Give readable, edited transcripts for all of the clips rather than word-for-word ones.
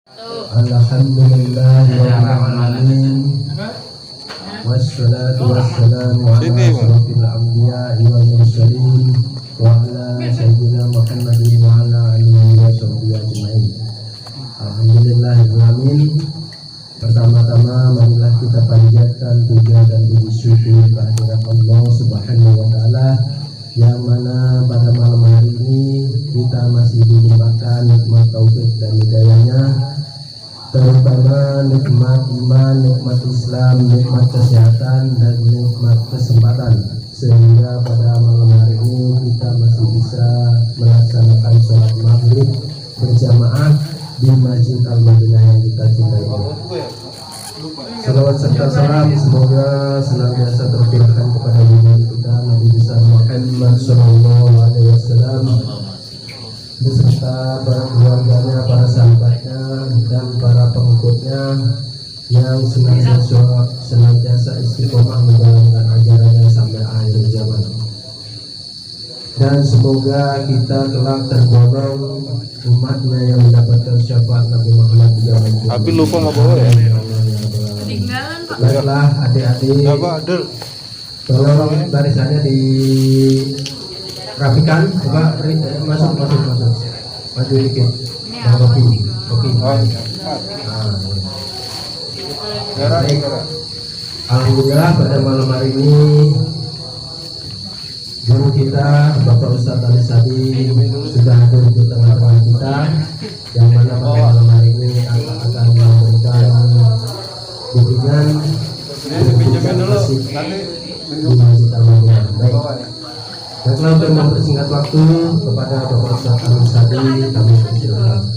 Alhamdulillahirrahmanirrahim. Wassalatu wassalamu ala asyrafil anbiya'i wal mursalin wa ala sayyidina Muhammadin wa ala alihi wa sahbihi ajma'in. Alhamdulillahirrahmanirrahim. Pertama-tama marilah kita panjatkan puja dan puji syukur kehadirat Allah Subhanahu wa taala yang mana pada malam hari ini kita masih dilimpahkan nikmat taufik dan hidayahnya, terutama nikmat iman, nikmat Islam, nikmat kesehatan, dan nikmat kesempatan, sehingga pada malam hari ini kita masih bisa melaksanakan sholat maghrib berjamaah di Masjid Al-Madinah yang kita cintai. Salawat serta salam semoga senantiasa tercurahkan kepada junjungan kita Nabi besar Muhammad SAW beserta para keluarganya, para sahabatnya, dan para pengikutnya yang senantiasa istiqomah menjalankan ajarannya sampai akhir zaman. Dan semoga kita kelak tergolong umatnya yang mendapatkan syafaat Nabi Muhammad di zaman itu. Tapi lupa nggak bawa ya? Ketinggalan Pak. Baiklah adik-adik, tolong barisannya dirapikan. Coba masuk maju dikit. Oke. Baik. Alhamdulillah pada malam hari ini guru kita Bapak Ustadz Ali Sadi sudah hadir di tengah-tengah kita, yang mana pada malam hari ini akan memberikan bimbingan musik di Masjid Al-Madinah. Baik. Baiklah, untuk mempersingkat waktu kepada Bapak Ustadz Ali Sadi kami persilakan.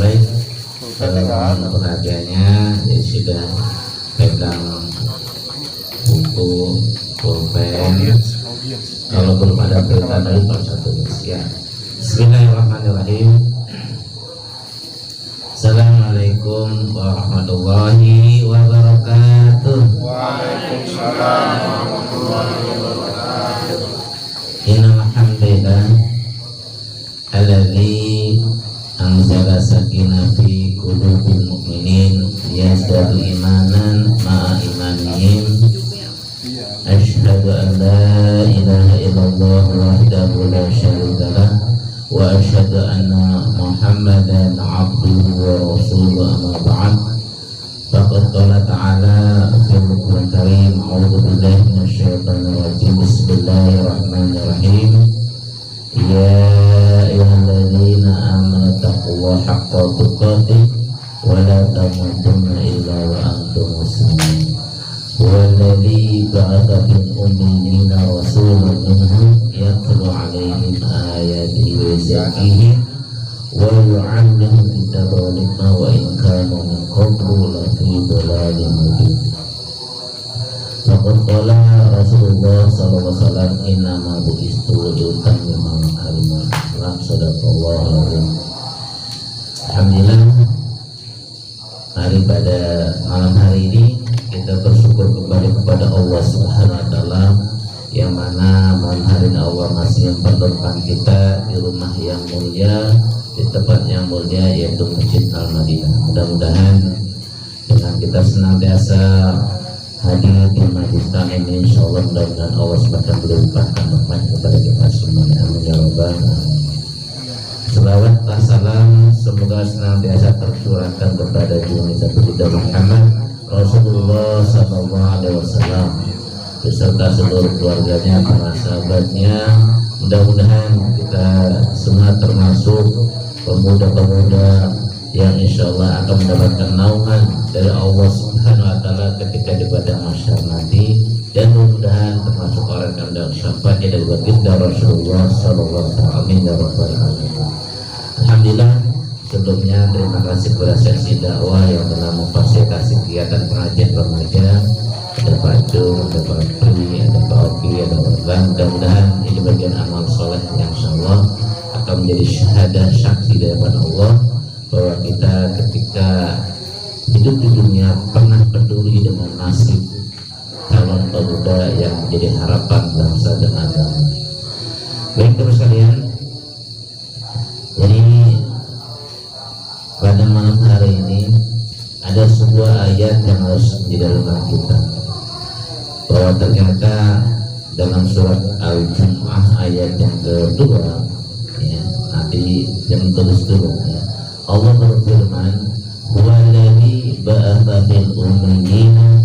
Baik, mohon perhatiannya. Jadi sudah pegang buku, pulpen. Kalau belum ada berita dari satu sekian. Bismillahirrahmanirrahim. Assalamualaikum warahmatullahi wabarakatuh. Waalaikumsalam warahmatullahi wabarakatuh. Innal hamdalillah alladzi anzala sakinah fi qulubil mu'minin yazdadu imanan ma'a imanihim. Asyhadu an la ilaha illallah wahdahu la syarika lah wa asyhadu anna Muhammadan abduhu wa rasuluhu, amma ba'd. Faqad qala ta'ala fil Qur'anil Karim, a'udzu billahi minasyaitonir rajim. Bismillahirrahmanirrahim. Ya ayyuhalladzina amanu taqullaha haqqa tuqatih wa la tamutunna illa wa antum muslimun. Walladzi ba'atha fil ummiyina rasulan minhum yatlu 'alaihim ayatihi wa yuzakkihim wa yu'allimuhum kitaba wal hikmah wa in kanu min qablu lafi dhalalin mubin. Faqad qala Rasulullah sallallahu alaihi wasallam, innama bu'istu liutammima makarimal akhlaq. Shadaqallahu alazim. Alhamdulillah, pada malam hari ini kita bersyukur kembali kepada Allah Subhanahu wa taala, yang mana malam hari ini Allah masih mempertemukan kita di rumah yang mulia, di tempat yang mulia, yaitu Masjid Al-Madinah. Mudah-mudahan dengan kita senantiasa hadir di majlis ini, insyaallah mudah-mudahan Allah semakin melimpahkan rahmat kepada kita semuanya. Amin ya rabbal alamin. Selawat dan salam semoga senantiasa tercurahkan kepada junjungan kita Muhammad Rasulullah sallallahu alaihi wasallam beserta seluruh keluarganya, para sahabatnya. Mudah-mudahan kita semua termasuk pemuda-pemuda yang insyaallah akan mendapatkan naungan dari Allah Subhanahu wa taala ketika di padang mahsyar nanti, dan mudah-mudahan termasuk orang yang mendapat syafaatnya dari baginda Rasulullah sallallahu alaihi wasallam. Amin ya rabbal alamin. Alhamdulillah, sebelumnya terima kasih kepada seksi dakwah yang telah memfasilitasi kegiatan pengajian remaja. Ada Pak Jum, ada Pak Pri, ada Pak Oki, ada Pak Bang. Mudah-mudahan ini bagian amal soleh yang insyaallah akan menjadi syahadah saksi dari Allah bahwa kita ketika hidup di dunia pernah ayat yang harus menjadi renungan kita, bahwa ternyata dalam surat Al-Jumu'ah ayat yang kedua, ya, nanti yang tulis dulu, ya. Allah berfirman, "Huwallazi ba'atsa fil ummiyina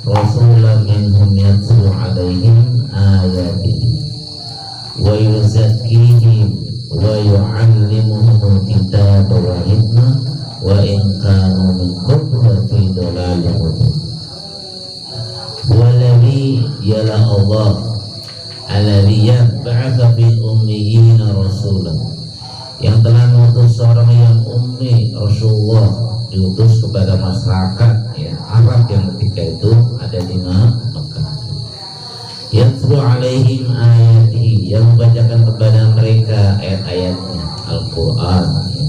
rasulan minhum yatlu 'alaihim ayatihi wa yuzakkihim wa yu'allimuhumul kitaba wal hikmah wa in kanu min qablu fi dhalalin mubin." Wallazi yala Allah alladzi ba'atsa fil ummiyina rasulan, yang telah mengutus seorang yang ummi, Rasulullah, diutus kepada masyarakat, ya, Arab yang ketika itu ada di Mekah. Yatlu 'alaihim ayatihi, yang membacakan kepada mereka ayat-ayatnya Al-Quran, ya.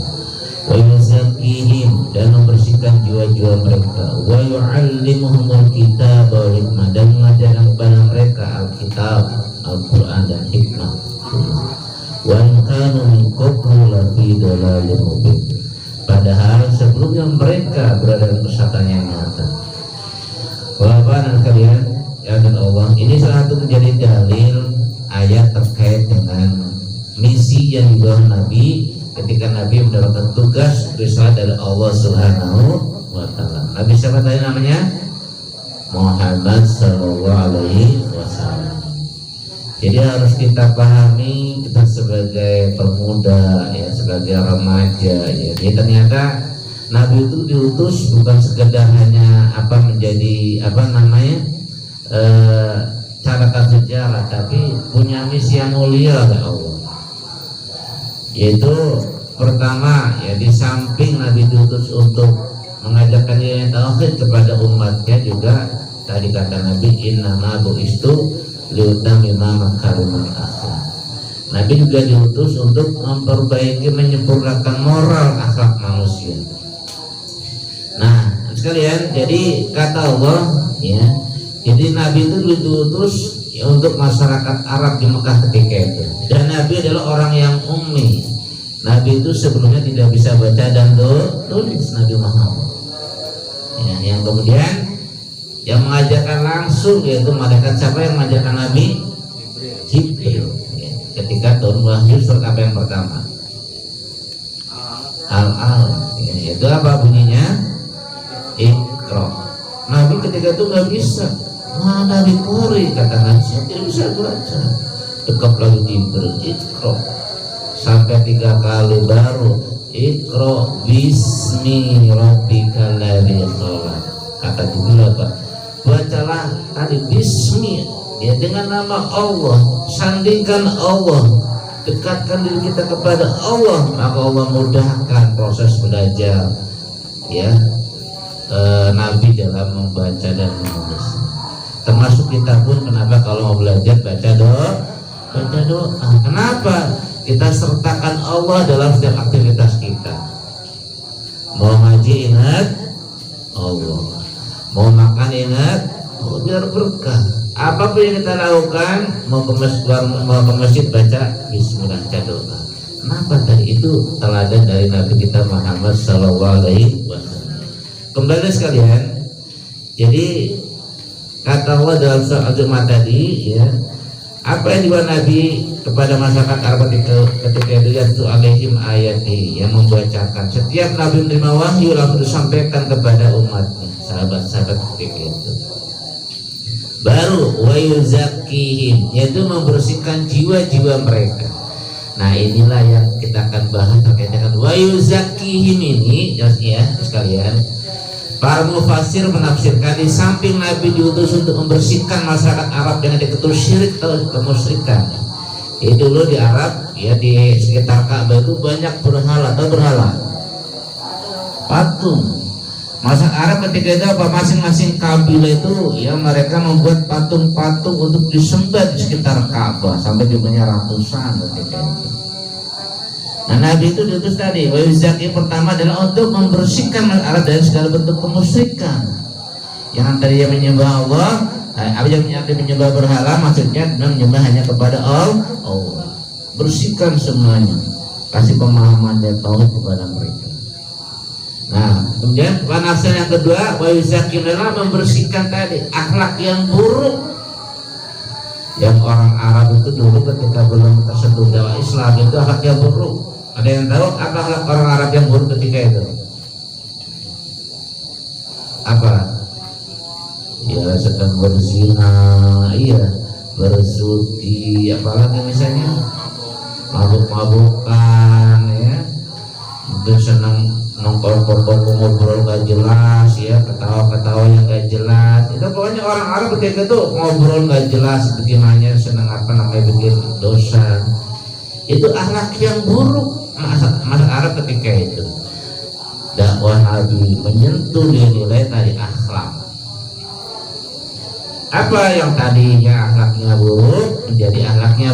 Wa yuzakkihim, dan membersihkan jiwa-jiwa mereka. Wa yu'allimuhumul kitab wal hikmah, dan mengajarkan kepada mereka Alkitab, Al-Quran dan hikmah. Wa in kanu min qablu lafi dhalalin mubin, padahal sebelumnya mereka berada dalam kesesatan yang nyata. Bapak-bapak kalian, ya Allah, ini salah satu menjadi dalil ayat terkait dengan misi yang dibawa Nabi ketika Nabi mendapatkan tugas risalah dari Allah Subhanahu wa Ta'ala. Nabi siapa tadi namanya? Muhammad sallallahu alaihi wasallam. Jadi harus kita pahami, kita sebagai pemuda, ya, sebagai remaja, ya. Jadi ternyata Nabi itu diutus bukan sekedar hanya menjadi catatan sejarah, tapi punya misi yang mulia oleh Allah. Yaitu pertama, ya, di samping Nabi diutus untuk mengajarkan nilai tauhid kepada umatnya, juga tadi kata Nabi, innama bu'istu liutamima makarimal akhlak. Nabi juga diutus untuk memperbaiki, menyempurnakan moral akhlak manusia. Nah, sekalian, jadi kata Allah, ya, jadi Nabi itu diutus, ya, untuk masyarakat Arab di Mekah ketika itu. Dan Nabi adalah orang yang ummi. Nabi itu sebelumnya tidak bisa baca dan tulis, Nabi Muhammad. Ya, yang kemudian yang mengajarkan langsung yaitu malaikat. Siapa yang mengajarkan Nabi? Jibril. Ya, ketika turun wahyu surat apa yang pertama? Al-Al. Ya, itu apa bunyinya? Iqra. Nabi ketika itu nggak bisa. Mana dikori, kata Nabi, tidak bisa baca. Dekap lagi Jibril, Iqra. Sampai 3 kali baru Iqra bismi rabbikal ladzi khalaq. Kata Jibril apa? Bacalah tadi bismi, ya, dengan nama Allah, sandingkan Allah, dekatkan diri kita kepada Allah, maka Allah mudahkan proses belajar, ya, Nabi dalam membaca dan menulis. Termasuk kita pun, kenapa kalau mau belajar baca doa? Kenapa? Kita sertakan Allah dalam setiap aktivitas kita. Mau ngaji ingat Allah, mau makan ingat, biar berkah. Apapun yang kita lakukan, mau ke masjid baca Bismillah, baca doa. Kenapa? Tadi itu teladan dari Nabi kita Muhammad sallallahu alaihi wasallam. Kembali sekalian, jadi kata Allah dalam surat Al-Jumu'ah tadi, ya, apa yang dibawa Nabi kepada masyarakat Arab ketika itu, yaitu alaihim ayati, yang membacakan. Setiap Nabi menerima wahyu langsung disampaikan kepada umatnya, sahabat-sahabat ketika itu. Baru wa yuzakkihim, yaitu membersihkan jiwa-jiwa mereka. Nah, inilah yang kita akan bahas terkait dengan wa yuzakkihim ini, ya sekalian. Para mufassir menafsirkan, di samping Nabi diutus untuk membersihkan masyarakat Arab yang diketul syirik atau kemusyrikan. Itu dulu di Arab, ya, di sekitar Ka'bah itu banyak berhala atau patung. Masyarakat Arab ketika itu apa, masing-masing kabilah itu, ya, mereka membuat patung-patung untuk disembah di sekitar Ka'bah sampai jumlahnya ratusan ketika itu. Nah, Nabi itu diutus tadi, wa yuzaki, pertama adalah untuk membersihkan masyarakat dari segala bentuk kemusyrikan. Yang tadinya menyembah Allah, yang menyembah berhala, maksudnya menyembah hanya kepada Allah. Bersihkan semuanya, kasih pemahaman dan tauhid kepada mereka. Nah, kemudian penafsiran yang kedua, wa yuzakim adalah membersihkan tadi akhlak yang buruk. Yang orang Arab itu dulu ketika belum tersentuh dakwah Islam itu akhlaknya buruk. Ada yang tahu apa akhlak orang Arab yang buruk ketika itu? Apa? Ya sedang berzina, iya, bersudi, apalagi misalnya mabuk-mabukan, ya, mungkin senang nongkrong-nongkrong ngobrol gak jelas, ya, ketawa-ketawa yang gak jelas. Itu pokoknya orang Arab ketika itu ngobrol gak jelas, bagaimana senang apa namanya bikin dosa. Itu akhlak yang buruk masa Arab ketika itu. Dakwah Nabi menyentuh nilai tadi akhlak. Apa yang tadinya akhlaknya buruk menjadi akhlaknya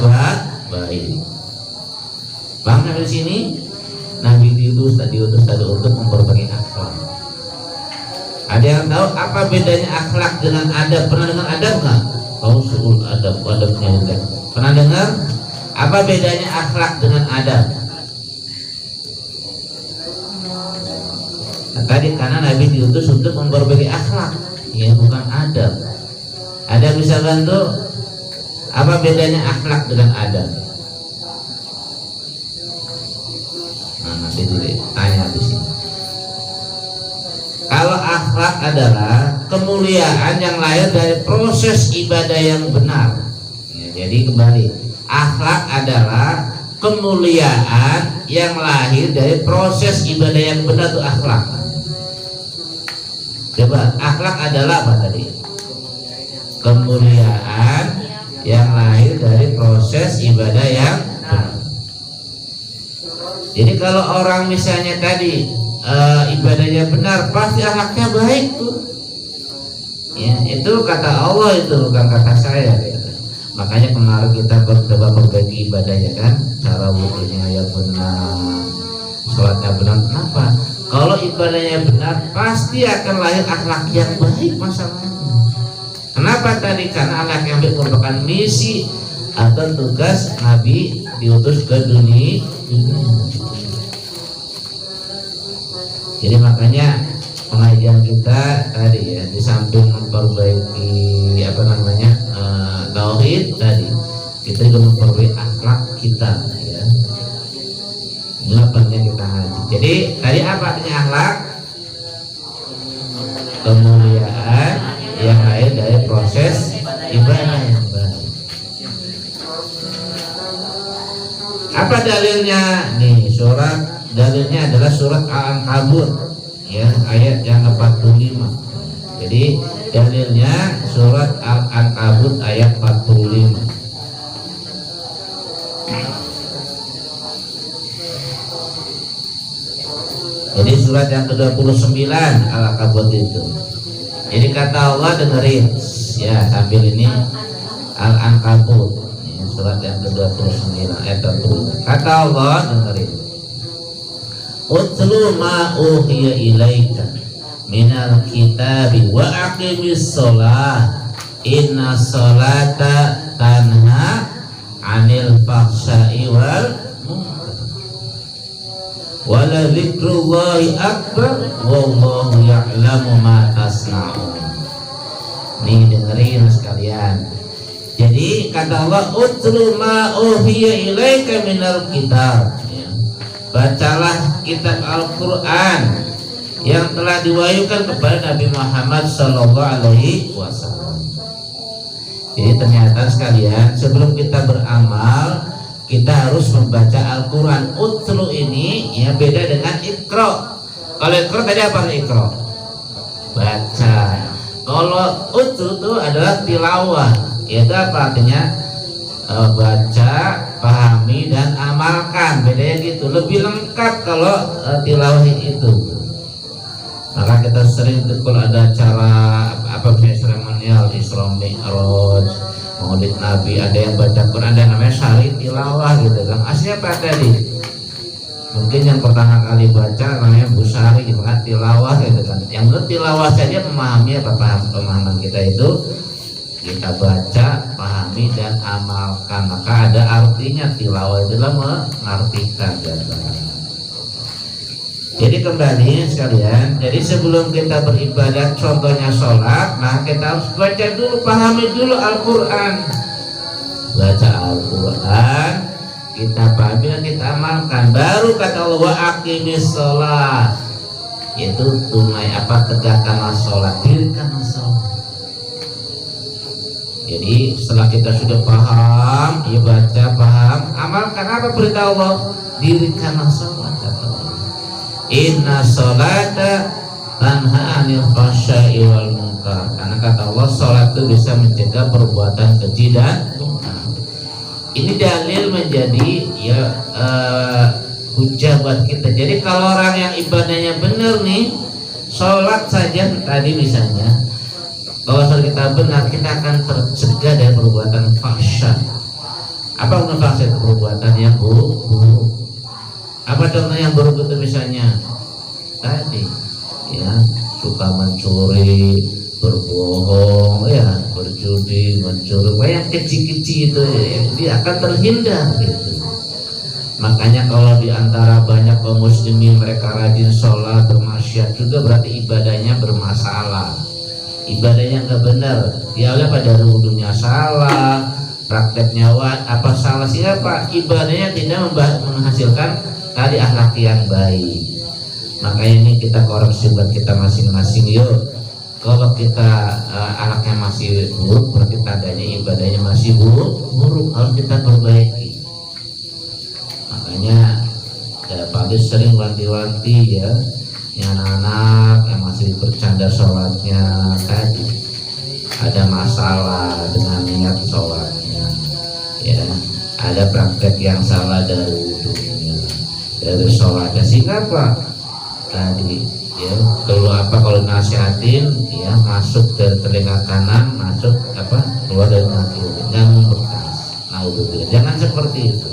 baik. Paham di sini? Nabi diutus tadi untuk memperbaiki akhlak. Ada yang tahu apa bedanya akhlak dengan adab? Pernah dengar adab nggak? Tahu suul adabnya juga. Pernah dengar? Apa bedanya akhlak dengan adab? Nah, tadi karena Nabi diutus untuk memperbaiki akhlak, ya bukan adab. Ada bisa bantu? Apa bedanya akhlak dengan adab? Nah, nanti ditanya di sini. Kalau akhlak adalah kemuliaan yang lahir dari proses ibadah yang benar. Ya, jadi kembali, akhlak adalah kemuliaan yang lahir dari proses ibadah yang benar itu akhlak. Coba, akhlak adalah apa tadi? Kemuliaan yang lahir dari proses ibadah yang benar. Jadi kalau orang misalnya tadi ibadahnya benar, pasti akhlaknya baik tuh. Ya, itu kata Allah, itu bukan kata saya. Gitu. Makanya kemarin kita coba perbaiki ibadahnya kan, cara wudhunya yang benar, sholatnya benar. Kenapa? Kalau ibadahnya benar, pasti akan lahir akhlak yang baik masalahnya. Kenapa tadi? Karena akhlak yang baik merupakan misi atau tugas Nabi diutus ke dunia. Jadi makanya pengajian kita tadi ya, di samping memperbaiki tauhid tadi, kita juga memperbaiki akhlak kita ya. Inilah pentingnya kita ngaji. Jadi tadi apa artinya akhlak? Kemuliaan yang lahir dari proses ibadah yang baik. Apa dalilnya? Nih surat, dalilnya adalah surat Al-Ankabut ya, ayat yang 45. Jadi dalilnya surat Al-Ankabut ayat 45. Jadi surat yang ke-29 Al-Ankabut itu. Jadi kata Allah, dengerin ya sambil ini Al-Ankabut surat yang ke-29 ayat 40. Kata Allah, dengerin. Utlu ma uhiya ilaika minal kitabi wa aqimis sholah inna sholata tanha anil fahsya'i wal munkar wala dzikrullahi akbar wallahu ya'lamu ma tasna'un. Nih dengerin sekalian. Jadi kata Allah, utlu ma uhiya ilaika minal kitab ya. Bacalah kitab Al-Quran yang telah diwahyukan kepada Nabi Muhammad SAW. Jadi ternyata sekalian, sebelum kita beramal, kita harus membaca Al-Quran. Utlu ini ya beda dengan ikro. Kalau ikro tadi apa ikro? Baca. Kalau utlu itu adalah tilawah. Itu apa artinya? Baca, pahami dan amalkan. Bedanya gitu. Lebih lengkap kalau tilawah itu. Maka kita sering tuh kalau ada acara apa seremonial Isra Mi'raj, Maulid Nabi, ada yang baca Quran, ada yang namanya syari tilawah gitu kan. Aslinya apa tadi? Mungkin yang pertama kali baca namanya Busari, maka tilawah gitu kan. Yang benar tilawah saja memahami apa pemahaman kita itu. Kita baca, pahami dan amalkan. Maka ada artinya tilawah itulah mengartikan. Jadi kembali sekalian, jadi sebelum kita beribadat, contohnya sholat, nah kita harus baca dulu, pahami dulu Al-Quran. Baca Al-Quran, kita pahami dan kita amalkan. Baru kata Allah, wa aqimis sholat, yaitu tunai tegakkanlah sholat, dirikanlah sholat. Jadi setelah kita sudah paham, ya baca, paham, amalkan apa perintah Allah, dirikanlah sholat. Inna sholata tanha 'anil fahsya'i wal munkar. Karena kata Allah, sholat itu bisa mencegah perbuatan keji dan munkar. Ini dalil menjadi hujah buat kita. Jadi kalau orang yang ibadahnya benar nih, sholat saja tadi misalnya, kalau sholat kita benar, kita akan tercegah dari perbuatan fahsya. Apa maksud fahsya? Itu perbuatan yang buruk. Apa contoh yang buruk itu misalnya tadi ya, suka mencuri, berbohong, ya berjudi, mencuri, yang kecil-kecil itu dia akan terhindar gitu. Makanya kalau diantara banyak kaum muslimin mereka rajin sholat, bermaksiat juga, berarti ibadahnya bermasalah, ibadahnya nggak benar. Dia pada wudhunya salah, prakteknya salah, siapa? Ibadahnya tidak menghasilkan tadi akhlak yang baik. Makanya ini kita koreksi buat kita masing-masing. Yuk, kalau kita akhlaknya masih buruk, berarti tandanya ibadahnya masih buruk, harus kita perbaiki. Makanya Pak Bis sering wanti-wanti ya, yang anak-anak yang masih bercanda sholatnya tadi, ada masalah dengan niat sholatnya, ya, ada praktek yang salah dari wudhunya, dari sholatnya, sehingga apa tadi ya, kalau nasihatin ya, masuk dari telinga kanan, masuk keluar dari telinga kiri, jangan bekas. Jangan seperti itu.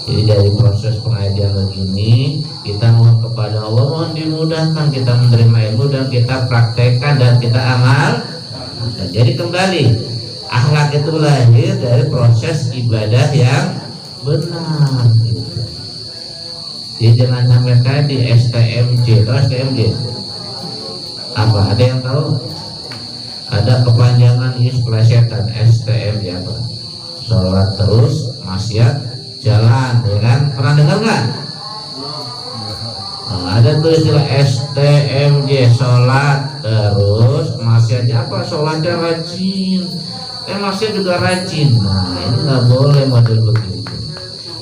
Jadi dari proses pengajian begini, kita mohon kepada Allah, mohon dimudahkan kita menerima ilmu dan kita praktekkan dan kita amal. Jadi kembali, akhlak itu lahir dari proses ibadah yang benar. Jadi jangan sampai tadi STMJ, atau STMJ apa? Ada yang tahu? Ada kepanjangan plesetan STMJ apa? Sholat terus, maksiat jalan, ya kan? Pernah dengar nggak? Nah, ada tuh istilah STMJ, sholat terus, maksiatnya apa? Sholatnya rajin, maksiat juga rajin. Nah ini nggak boleh model begitu.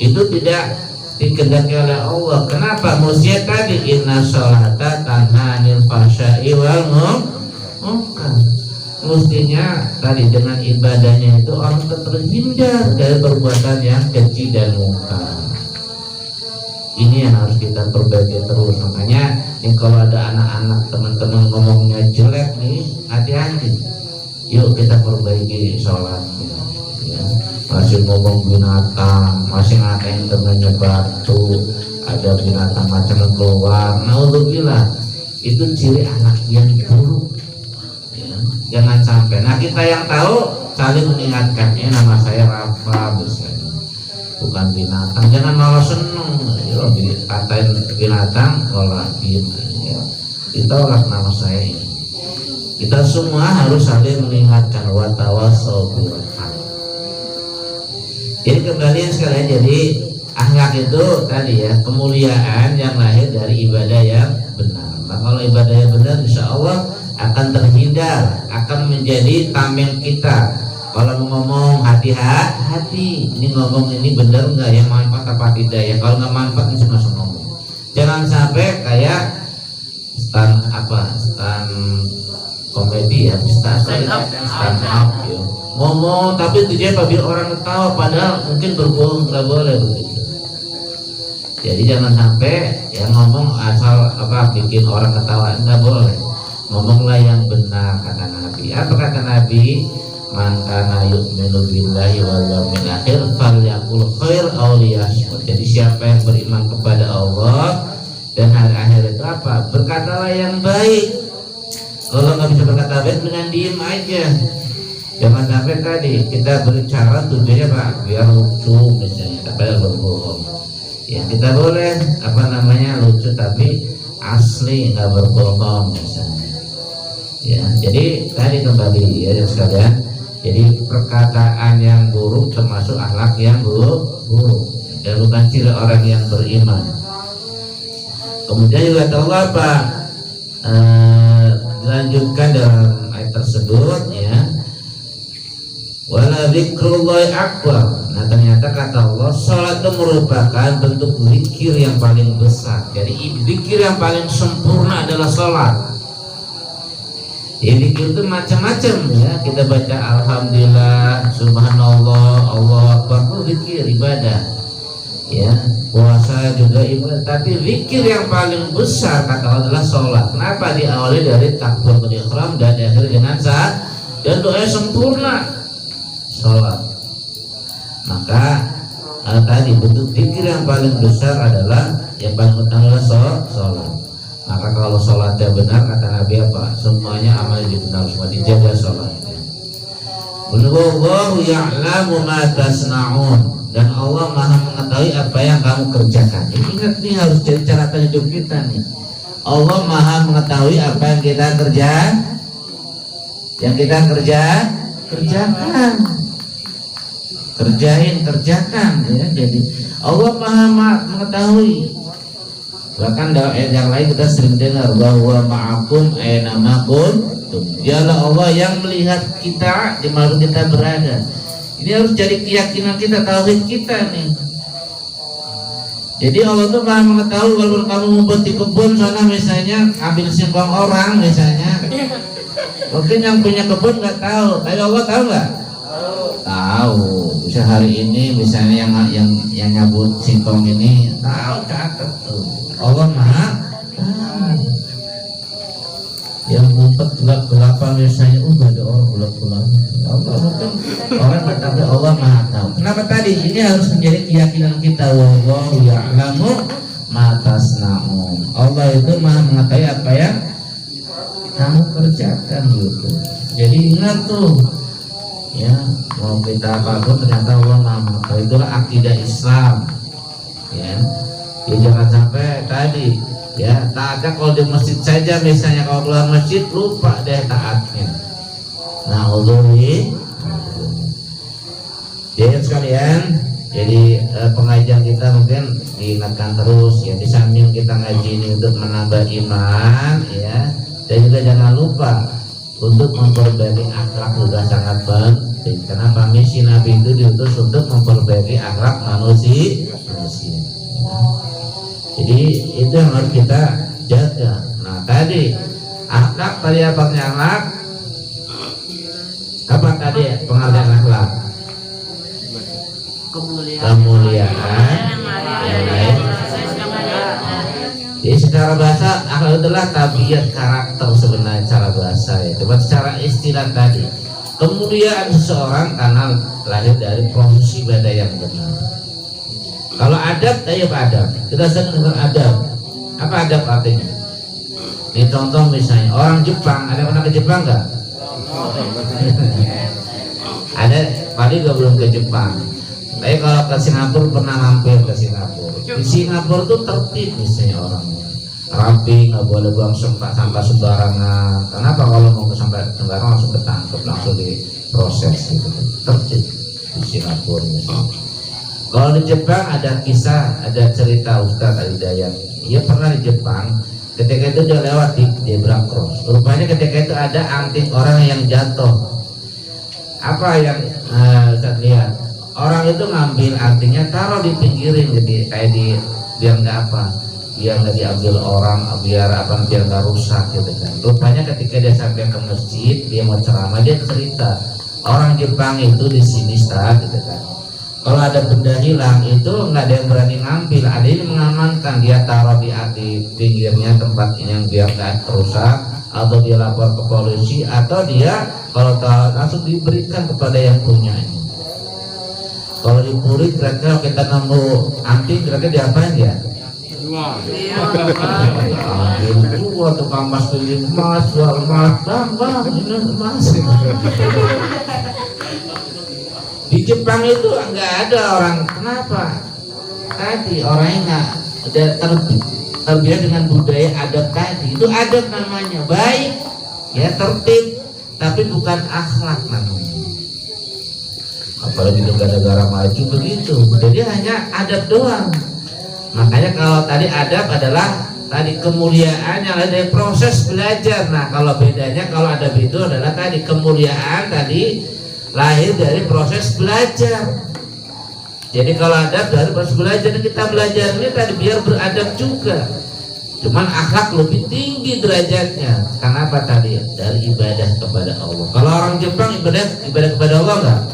Itu tidak dikehendaki oleh Allah. Kenapa? Maksiat tadi, inna sholata tanha 'anil fahsya'i wal munkar. Mestinya tadi dengan ibadahnya itu orang terhindar dari perbuatan yang keji dan munkar. Ini yang harus kita perbaiki terus. Makanya kalau ada anak-anak teman-teman ngomongnya jelek nih, hati-hati. Yuk kita perbaiki sholatnya. Ya. Masih ngomong binatang, masih ngatain temennya batu, ada binatang macam keluar. Naudzubillah, itu ciri anak yang buruk. Ya. Jangan sampai. Nah kita yang tahu saling mengingatkan. Nama saya Rafa, misalnya, bukan binatang. Jangan malah seneng. Ya, dikatain binatang, malah diem. Ya. Ditolak nama saya ini. Kita semua harus saling mengingatkan, wa tawassaw bil haq. Jadi kembali sekalian, jadi akhlak itu tadi ya, kemuliaan yang lahir dari ibadah yang benar. Nah, kalau ibadah yang benar, insya Allah akan terhindar, akan menjadi tameng kita. Kalau mau ngomong hati-hati, ini ngomong ini benar nggak ya, manfaat apa tidak ya? Kalau nggak manfaat, ini langsung ngomong. Jangan sampai kayak stand komedi ya, stand up ya. Ngomong tapi tujuannya biar orang ketawa, padahal mungkin berbohong, nggak boleh begitu. Jadi jangan sampai yang ngomong asal bikin orang ketawa, nggak boleh. Ngomonglah yang benar, kata Nabi. Apa kata Nabi? Man kana yu'minu billahi wal yawmil akhir falyaqul khair aw liyasmut. Jadi siapa yang beriman kepada Allah dan hari akhir itu apa? Berkatalah yang baik. Kalau nggak bisa berkata baik, dengan diem aja. Jangan sampai tadi kita berbicara tujuannya biar lucu misalnya, tapi berbohong. Ya kita boleh lucu tapi asli, nggak berbohong misalnya. Ya, jadi tadi kembali ya sekalian. Jadi perkataan yang buruk termasuk akhlak yang buruk dan bukan ciri orang yang beriman. Kemudian juga Allah apa? Dilanjutkan dalam ayat tersebut ya. Wala dzikrullahi akbar. Nah ternyata kata Allah, salat itu merupakan bentuk zikir yang paling besar. Jadi zikir yang paling sempurna adalah salat. Zikir itu macam-macam ya. Kita baca alhamdulillah, subhanallah, Allahu akbar, itu zikir ibadah. Ya, puasa juga ibadah. Tapi zikir yang paling besar kata Allah adalah salat. Kenapa? Diawali dari takbiratul ihram dan diakhiri dengan saat dan doa sempurna salat. Maka tadi bentuk zikir yang paling besar adalah yang paling utama adalah salat. Maka kalau sholatnya benar kata Nabi apa? Semuanya amal jadi benar, semua dijaga sholatnya. Wallahu ya'lamu ma tasna'un, dan Allah Maha mengetahui apa yang kamu kerjakan. Ingat nih, harus jadi catatan hidup kita nih. Allah Maha mengetahui apa yang kita kerjakan. Kerjakan ya. Jadi Allah Maha mengetahui. Bahkan dalam ayat yang lain kita sering dengar bahwa ma'akum aina ma kuntum. Dialah Allah yang melihat kita di mana kita berada. Ini harus jadi keyakinan kita, tauhid kita nih. Jadi Allah tuh Maha mengetahui. Walaupun kamu ngumpet di kebun sana misalnya, ambil singkong orang misalnya, mungkin yang punya kebun nggak tahu, tapi Allah tahu nggak? Tahu. Bisa hari ini misalnya yang nyabut singkong ini tahu, catat tuh. Allah Maha yang ngumpet gelap-gelapan misalnya, gak ada orang gelap-gelapan. Allah mungkin orang tapi Allah Maha tahu. Kenapa tadi? Ini harus menjadi keyakinan kita. Wallahu ya'lamu ma tasna'un. Allah itu Maha mengetahui apa yang kamu kerjakan gitu. Jadi ingat tuh ya, mau kita apapun ternyata Allah Maha mengetahui. Itulah akidah Islam ya. Ya jangan sampai tadi ya taatnya kalau di masjid saja misalnya, kalau keluar masjid lupa deh taatnya. Nah jadi sekalian, jadi pengajian kita mungkin diingatkan terus ya, di samping kita ngaji ini untuk menambah iman ya, dan juga jangan lupa untuk memperbaiki akhlak juga sangat penting. Kenapa? Misi Nabi itu diutus untuk memperbaiki akhlak manusia. Jadi itu yang harus kita jaga. Nah tadi akhlak, tadi apa akhlak? Apa tadi pengertian akhlak? Kemuliaan. Jadi secara bahasa akhlak adalah tabiat, karakter sebenarnya cara bahasa ya. Cuma secara istilah tadi, kemuliaan seseorang karena lahir dari proses ibadah yang benar. Kalau adab, adab. Kita sering dengar adab. Apa adab artinya? Ini contoh misalnya orang Jepang, ada pernah ke Jepang nggak? Ada, paling juga belum ke Jepang. Tapi kalau ke Singapura pernah mampir ke Singapura. Di Singapura tuh tertib misalnya orangnya, rapi, nggak boleh buang sampah sembarangan. Kenapa? Kalau mau ke sampah sembarangan langsung ketangkep, langsung diproses gitu. Tertib di Singapura misalnya. Kalau di Jepang ada kisah, ada cerita Ustaz Al-Hidayat. Ia pernah di Jepang, ketika itu dia lewat di zebra cross. Rupanya ketika itu ada anting orang yang jatuh. Apa yang Ustaz lihat? Orang itu ngambil antingnya, taruh di pinggirin, jadi kayak biar nggak diambil orang, biar nggak rusak gitu kan. Rupanya ketika dia sampai ke masjid, dia mau ceramah, dia cerita orang Jepang itu di sini Ustaz gitu kan. Kalau ada benda hilang itu nggak ada yang berani ngambil, ada yang mengamankan, dia taruh di pinggirnya tempat yang biar nggak rusak, atau dia lapor ke polisi, atau dia kalau tahu langsung diberikan kepada yang punyanya. Kalau dicuri kira-kira kita nemu anting, kira-kira diapain ya? Jual tukang emas, beli emas, jual emas, bang ini emas. Di Jepang itu nggak ada orang. Kenapa? tadi orangnya nggak udah terbiasa dengan budaya adab tadi, itu adab namanya, baik ya, tertib, tapi bukan akhlak namanya. Apalagi negara-negara maju begitu, jadi hanya adab doang. Makanya kalau tadi adab adalah tadi kemuliaan yang ada dari proses belajar. Nah kalau bedanya, kalau adab itu adalah tadi kemuliaan tadi lahir dari proses belajar. Jadi kalau adab dari proses belajar, kita belajar ini tadi biar beradab juga. Cuman akhlak lebih tinggi derajatnya. Karena apa tadi? Dari ibadah kepada Allah. Kalau orang Jepang ibadah kepada Allah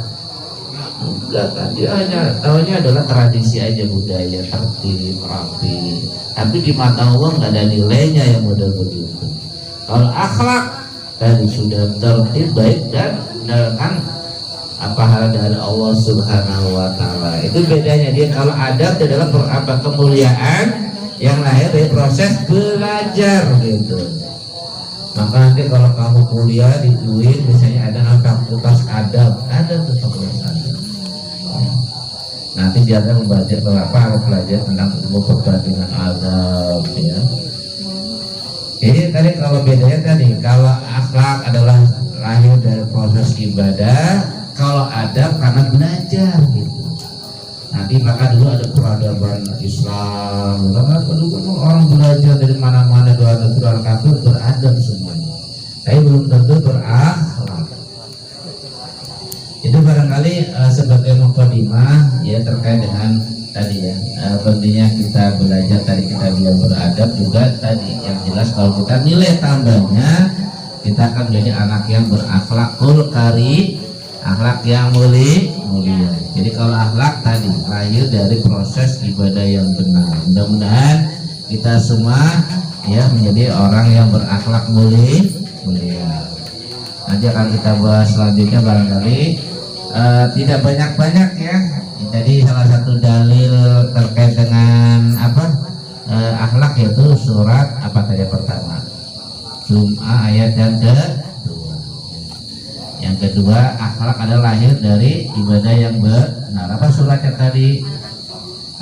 enggak kan, dia hanya tahunya adalah tradisi aja, budaya, tertib, rapi. Tapi di mata Allah nggak ada nilainya yang model begitu. Kalau akhlak tadi sudah tertib, baik, dan menjalankan apa hal dari Allah Subhanahu wa Ta'ala. Itu bedanya dia. Kalau adab adalah kemuliaan yang lahir dari proses belajar gitu. Maka nanti kalau kamu kuliah di UIN misalnya ada fakultas adab, ada tuh fakultas adab. Nanti dia akan belajar tentang ilmu perbandingan adab ya. Jadi tadi kalau bedanya tadi, kalau akhlak adalah lahir dari proses ibadah, kalau adab karena belajar gitu. Nanti maka dulu ada peradaban Islam, dulu orang belajar dari mana-mana, doa kafir beradab semuanya, tapi belum tentu berakhlak. Itu barangkali sebagai mukadimah ya terkait dengan tadi ya, pentingnya kita belajar tadi, kita biar beradab juga tadi. Yang jelas kalau kita nilai tambahnya, kita akan menjadi anak yang berakhlakul karim, akhlak yang mulia. Jadi kalau akhlak tadi lahir dari proses ibadah yang benar. Mudah-mudahan kita semua ya menjadi orang yang berakhlak mulia. Nanti akan kita bahas selanjutnya barangkali tidak banyak-banyak ya. Jadi salah satu dalil terkait dengan akhlak yaitu surat apa tadi pertama, Jum'ah ayat yang kedua. Yang kedua, akhlak adalah lahir dari ibadah yang benar. Apa suratnya tadi?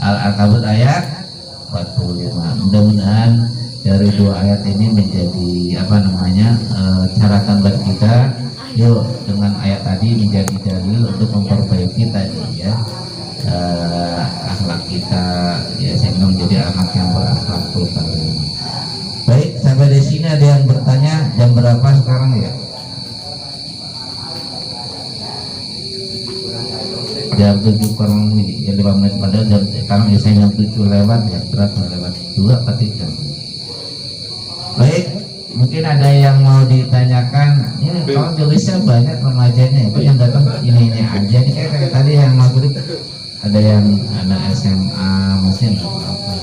Al-Ankabut ayat 45. Mudah-mudahan dari dua ayat ini menjadi catatan buat kita. Yuk dengan ayat tadi menjadi dalil untuk memperbaiki tadi ya akhlak kita ya, sehingga menjadi anak yang berakhlakul karim. Baik, sampai di sini ada yang bertanya, jam berapa sekarang ya? Jam 7 kurang ya 5 menit, padahal jam sekarang biasanya jam 7 lewat ya, berat lewat 2 atau 3. Baik, mungkin ada yang mau ditanyakan. Ini kalau Indonesia banyak remajanya itu yang datang ini aja nih, kayak tadi yang maghrib ada yang anak SMA mungkin apa.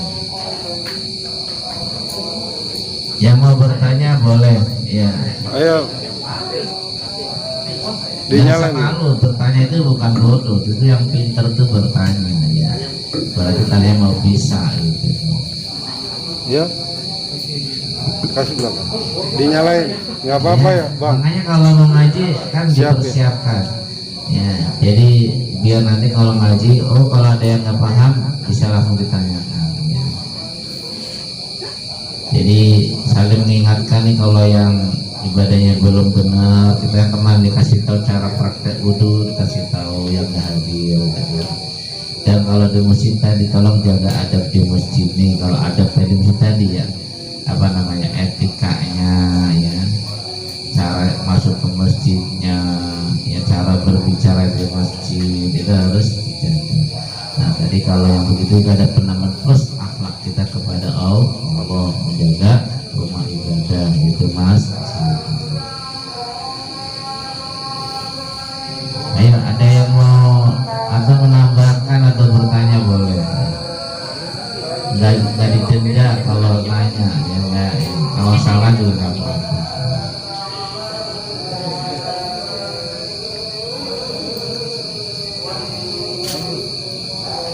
Yang mau bertanya boleh ya. Ayo. Jangan malu, bertanya itu bukan bodoh, itu yang pintar tuh bertanya ya. Berarti kalian mau bisa gitu. Ya. Kasih belakang. Dinyalain. Nggak apa-apa ya, Bang. Makanya kalau mau ngaji kan dipersiapkan. Ya, jadi biar nanti kalau ngaji, kalau ada yang nggak paham bisa langsung ditanyakan. Ya. Jadi saling mengingatkan nih kalau yang ibadahnya belum benar, kita yang kemarin dikasih tahu cara praktek wudu, dikasih tahu yang nggak hadir. Ya. Dan kalau di masjid tadi tolong jaga adab di masjid nih. Kalau adab di masjid tadi ya, etikanya ya, cara masuk ke masjidnya ya, cara berbicara di masjid itu harus dijaga. Nah tadi kalau yang begitu ada penambahan plus akhlak kita kepada Allah, menjaga rumah ibadah itu Mas. Ayo, ada yang mau atau menambahkan atau bertanya boleh. Nggak didenda kalau nanya ya, enggak, kalau salah juga nggak apa-apa.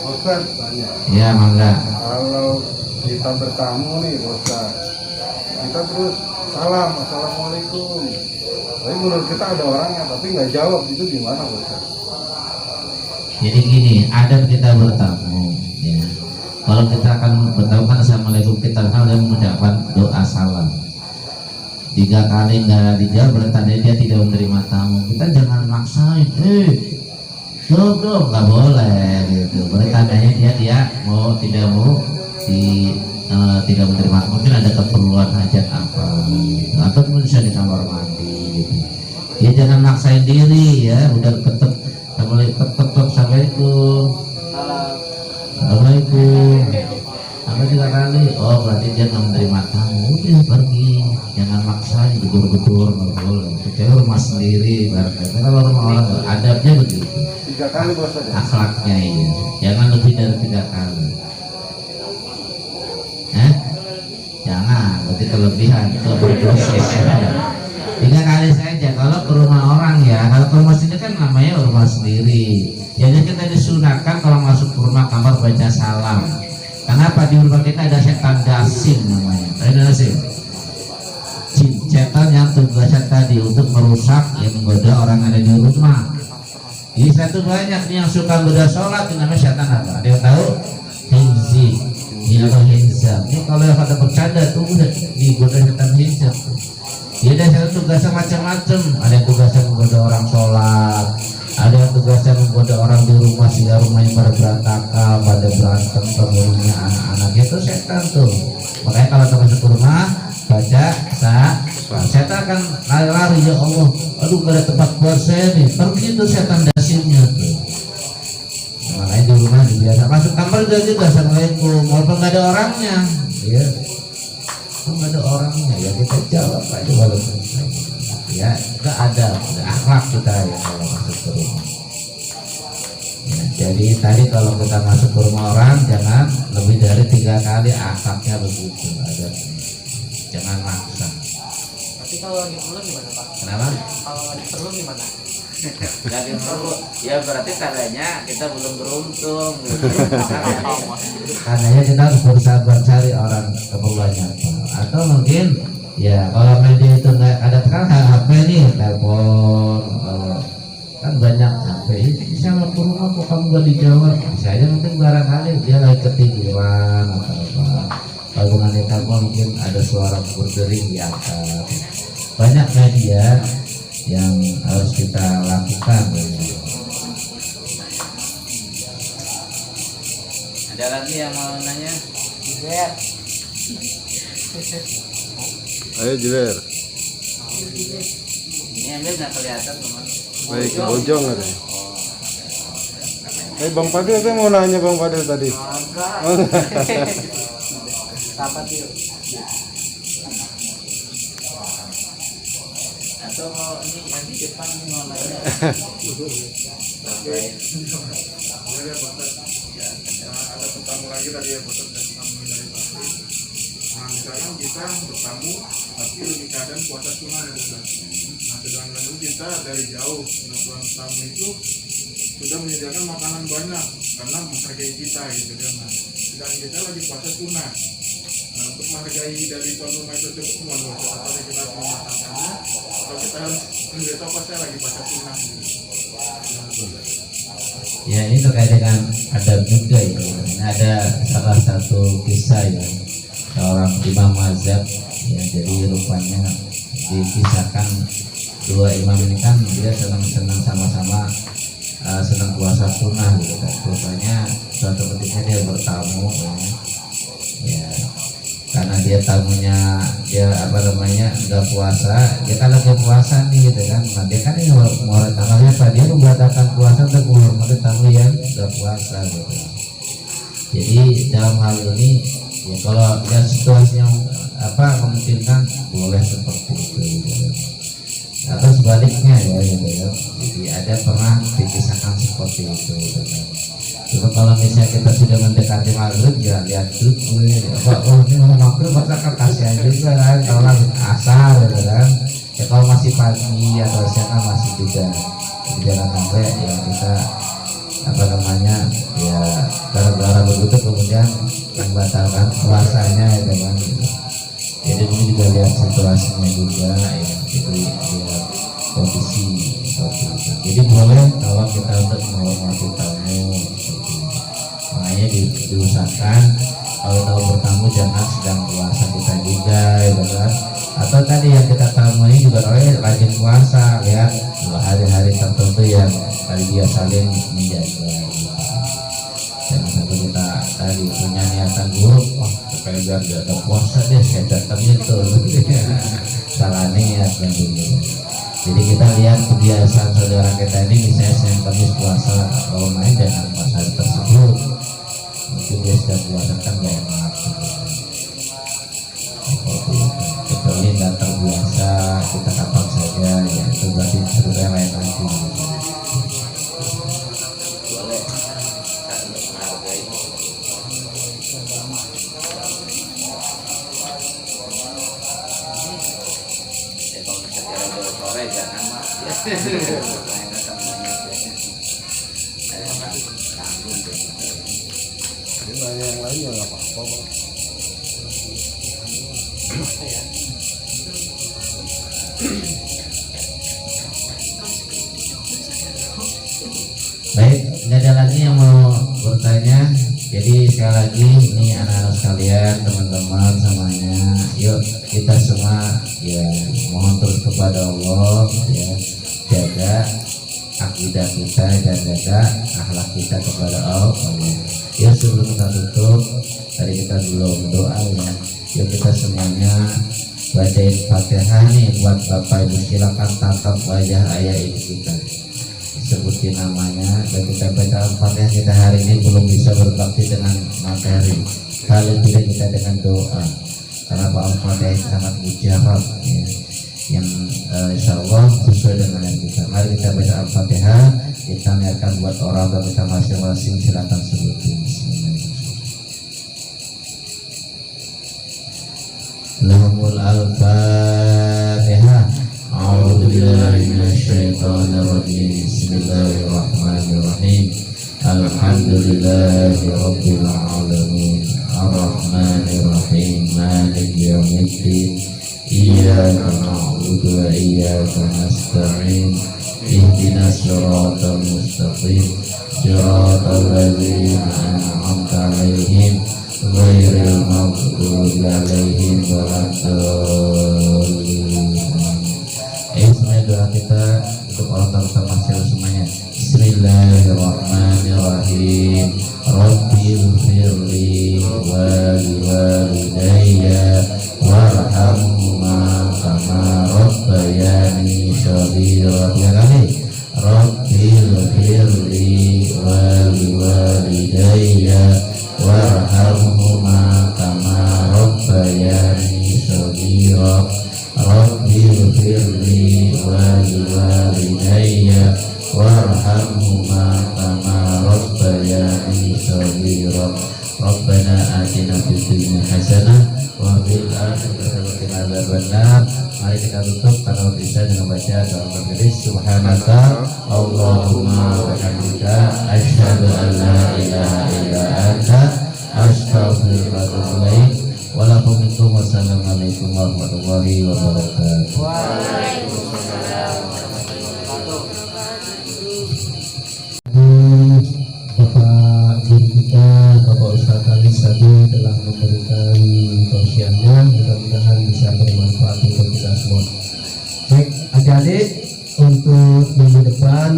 Ustaz tanya. Ya mangga. Kalau kita bertamu nih Ustaz, kita terus salam, assalamualaikum. Tapi menurut kita ada orangnya tapi nggak jawab, itu gimana Ustaz? Jadi gini, adab kita bertamu ya. Kalau kita akan bertawakan assalamualaikum, kita harus mengucapkan doa salam. 3 kali nggak dijawab berarti dia tidak menerima tamu. Kita jangan maksain, jawab dong, nggak boleh gitu. Berarti tandanya dia mau tidak mau tidak menerima. Mungkin ada keperluan hajat apa gitu. Atau mungkin bisa di kamar mandi gitu. Ya jangan maksain diri ya, udah ketok assalamualaikum sampai 3 kali, oh berarti dia nggak menerima tamu, udah pergi. Jangan maksain gedur-gedur, nggak boleh. Kecuali rumah sendiri, berarti kalau rumah orang adabnya begitu. 3 kali bos aja. Akhlaknya iya, jangan lebih dari 3 kali. Jangan, berarti kelebihan itu berdosa. 3 kali saja kalau ke rumah orang ya. Kalau ke rumah sendiri kan namanya rumah sendiri. Jadi kita disunahkan kalau masuk ke rumah kamar baca salam. Kenapa? Di rumah kita ada setan dasim namanya. Ada dasim. Jin, setan yang tugasnya tadi untuk merusak, yang menggoda orang ada di rumah. Di satu banyak nih yang suka goda sholat, itu namanya setan apa? Ada yang tahu? Hinzi, hinza. Ini kalau yang pada bercanda tuh udah digoda setan hinza. Dia ada tugasnya macam-macam. Ada yang tugasnya menggoda orang sholat, ada yang tugasnya menggoda orang di rumah sehingga rumahnya pada berantakan, pada berantem, pembunuhnya anak-anaknya itu setan tuh. Makanya kalau kita masuk ke rumah baca setan akan lari-lari, ya Allah, aduh gak ada tempat buat saya nih, pergi tuh setan dasimnya tuh. Makanya di rumah biasa masuk kamar juga assalamualaikum, walaupun gak ada orangnya, ya. Nggak ada orangnya ya kita jawab aja walaupun ya nggak ada akhlak kita ya kalau masuk ke rumah ya, jadi tadi kalau kita masuk ke rumah orang jangan lebih dari 3 kali, akhlaknya begitu ada, jangan maksa. Tapi kalau di perlu gimana Pak? Kenapa? Kalau di perlu gimana? Lagi perlu ya berarti tandanya kita belum beruntung gitu. Tandanya kita harus bersabar cari orang keperluannya apa. Atau mungkin ya kalau media itu nggak ada kan HP nih, telepon, kan banyak HP ini sama ke rumah kok kamu gak dijawab, bisa aja mungkin barangkali dia lagi ketiduran atau apa. Kalau dengan telepon mungkin ada suara berdering di atas. Banyak media yang harus kita lakukan. Ada lagi yang mau nanya? Ayo Jiler. Ini ambil nggak kelihatan teman. Baik, bojong ada. Bang Fadil, saya mau nanya Bang Fadil tadi. Apa tuh? Atau mau ini yang di depan ini mau nanya? Ada pertama lagi tadi ya Pak, tamu dari pabrik. Nah misalkan kita bertamu tapi lagi keadaan puasa sunnah ya Ustaz. Nah sedangkan itu kita dari jauh tuan tamu itu sudah menyediakan makanan banyak karena menghargai kita gitu kan. Nah, sedangkan kita lagi puasa sunnah. Nah untuk menghargai dari tuan rumah itu semua apakah kita harus memakannya atau kita harus memberitahu pas saya lagi puasa sunnah gitu. Ya ini terkait dengan adab juga ya. Ini ada salah satu kisah ya, seorang imam mazhab ya, jadi rupanya dikisahkan 2 imam ini kan dia senang-senang sama-sama senang puasa sunnah gitu kan. Rupanya suatu ketika dia bertamu ya, karena dia tamunya dia nggak puasa, dia kan lagi puasa nih gitu kan. Nah dia kan ini murid tamunya apa, dia membatalkan puasa untuk menghormati tamu yang nggak puasa gitu. Jadi dalam hal ini ya kalau lihat situasinya memungkinkan boleh seperti itu gitu. Atau sebaliknya ya gitu ya. Jadi ada pernah dikisahkan seperti itu gitu kan. Cuma kalau misalnya kita sudah mendekati maghrib ya lihat dulu ini mau maghrib maka kasihan juga kan kalau asar gitu kan. Ya kalau masih pagi atau siang masih juga, jangan sampai ya kita ya gara-gara begitu kemudian membatalkan puasanya ya kan. Jadi ini juga lihat situasinya juga ya, jadi lihat kondisi seperti itu. Jadi boleh kalau kita untuk menghormati tamu. Nah makanya diusahakan kalau tahu bertamu jangan sedang puasa kita juga gitu kan. Atau tadi yang kita temui juga rajin puasa ya, hari-hari tertentu yang tadi dia saling menjaga gitu. Jangan sampai kita tadi punya niatan buruk, supaya biar gak ada puasa deh saya datang itu salah niat kan gitu. Jadi kita lihat kebiasaan saudara kita ini, misalnya Senin Kamis puasa, kalau main jangan pas hari tersebut, mungkin dia sudah puasa kan gak enak gitu. Kecuali nggak terbiasa kita kapan saja ya, itu berarti sebenarnya lain lagi. Yang lainnya nggak apa-apa. Baik, nggak ada lagi yang mau bertanya. Jadi sekali lagi ini anak-anak sekalian, teman-teman semuanya, yuk kita semua ya mohon terus kepada Allah ya, jaga akidah kita dan jaga akhlak kita kepada Allah. Ya sebelum kita tutup, tadi kita belum doa ya. Yuk kita semuanya bacain Fatihah nih buat Bapak Ibu, silakan tatap wajah ayah ibu kita, sebutin namanya dan kita baca Al-Fatihah. Kita hari ini belum bisa berbakti dengan materi, kalau tidak kita dengan doa, karena Al-Fatihah sangat mujahab ya, yang insya Allah sesuai dengan yang kita. Mari kita baca Al-Fatihah, kita niatkan buat orang dan kita masing-masing, silakan sebutin. Lahumul Al-Fatihah. A'udzu billahi minasyaitonir rajim. Bismillahirrahmanirrahim. Alhamdulillahi rabbil alamin. Arrahmanir rahim. Maliki yaumiddin. Iyyaka na'budu wa iyyaka nasta'in. Ihdinas siratal mustaqim. Siratal ladzina an'amta 'alaihim ghairil maghdubi 'alaihim waladdallin. Semuanya doa kita untuk orang tua masyarakat semuanya. Bismillahirrahmanirrahim. Rabbil firli walidayya warhamhuma kama rabbayani shaghira. Ya kali. Rabbil firli walidayya warhamhuma kama rabbayani shaghira. Rabbil firli walidayya warhamhuma kama rabbayani shaghira. Rabbana atina fid dunya hasanah wa fil akhirati hasanah wa qina adzabannar. Mari kita tutup kalau bisa dengan baca doa bergeris. Subhanaka Allahumma wa bihamdika asyhadu an la ilaha illa anta astaghfiruka wa atubu ilaik. Wassalamualaikum warahmatullahi wabarakatuh. Bapak Guru kita, Bapak Ustadz Alis tadi telah memberikan tausiahnya, mudah-mudahan bisa bermanfaat untuk kita semua. Baik, adik-adik, untuk minggu depan,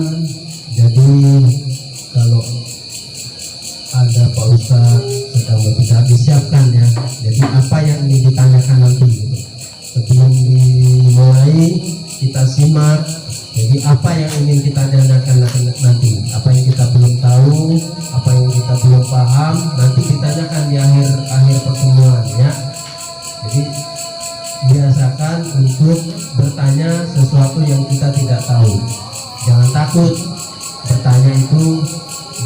jadi kalau ada Pak Ustadz sedang berbicara disiapkan ya. Jadi apa yang ingin ditanyakan nanti gitu. Sebelum dimulai kita simak. Jadi apa yang ingin kita tanyakan nanti, apa yang kita belum tahu, apa yang kita belum paham, nanti ditanyakan di akhir pertemuan ya. Jadi biasakan untuk bertanya sesuatu yang kita tidak tahu. Jangan takut bertanya, itu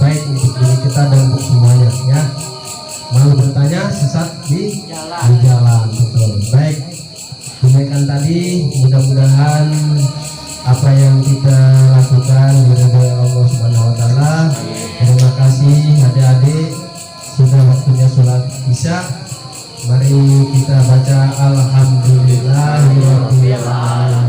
baik untuk diri kita dan untuk semuanya ya. Mau bertanya sesat di jalan, betul. Baik, demikian tadi, mudah-mudahan apa yang kita lakukan diridhoi Allah Subhanahu wa taala. Terima kasih adik-adik, sudah waktunya sholat Isya. Mari kita baca alhamdulillahirabbil alamin.